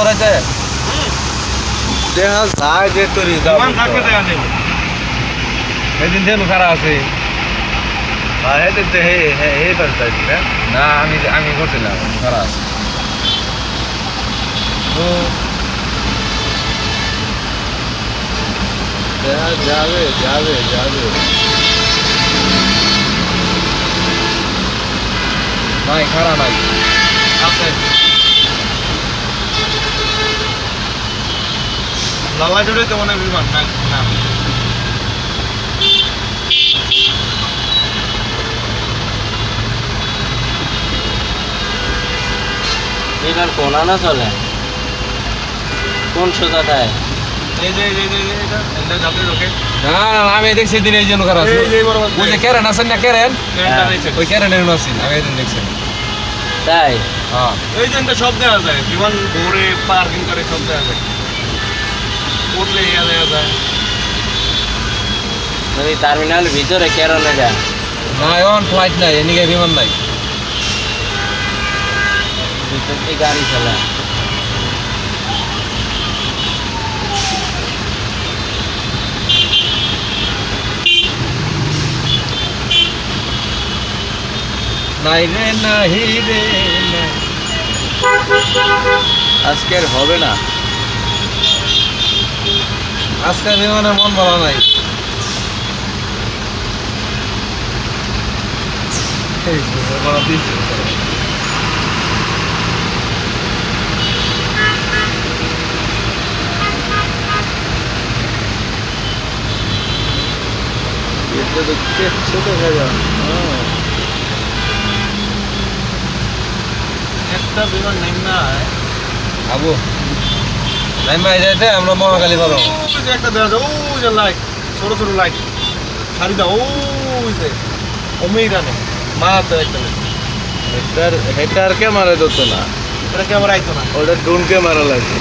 ওরাইতে দেখা যায় যে তোর সেদিন যে খারাপ আছে না আমি করছিলাম খারাপ আছে তো যাবে যাবে যাবে নাই খারাপ নাই আছে লালা জুড়ে তো মনে বিমান না না এটার কোন আনা চলে কোন সোজাটায় এই যে এটা এন্ড যাবে ওকে না না আমি দেখছি দিন এই জন্য খারাপ ওই যে কেরেন আছেন না কেরেন ওই কেরেনের নসিন আমি এদিন দেখছি তাই হ্যাঁ এই দিনটা সব দেওয়া যায় বিমান ভোরে পার্কিং করে সব দেওয়া যায় উঠলে দেওয়া যায় মানে টার্মিনাল ভিতরে কেরন এটা না এখন ফ্লাইট নাই এদিকে বিমান নাই ভিতর থেকে গাড়ি চলে নাই রে নাহি রে আজকে আর হবে না আজকে বিমানের মন ভালো নাই ছোট খাজা একটা বিমান নেই না আবু নাইমা যাইতে আমরা মহাকালী পাবো একটা দেখা যায় ওই যে লাইট ছোট ছোট লাইট ছাড়ি দাও ওই যে অমিরানে মাত্র একটা হেটার ক্যামেরা ধরতো না ওটা ক্যামেরা আইতো না ওটা ড্রোন ক্যামেরা লাগবে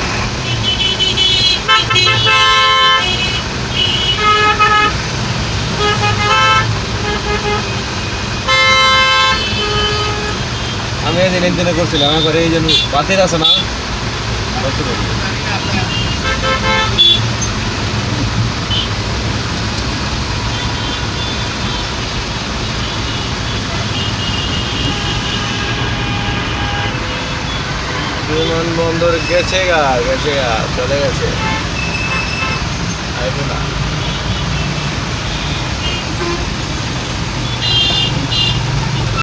আমি এদিন একদিনে করছিলাম আমার এই জন্য বাতির আছে না বিমানবন্দর গেছে গা চলে গেছে আইবো না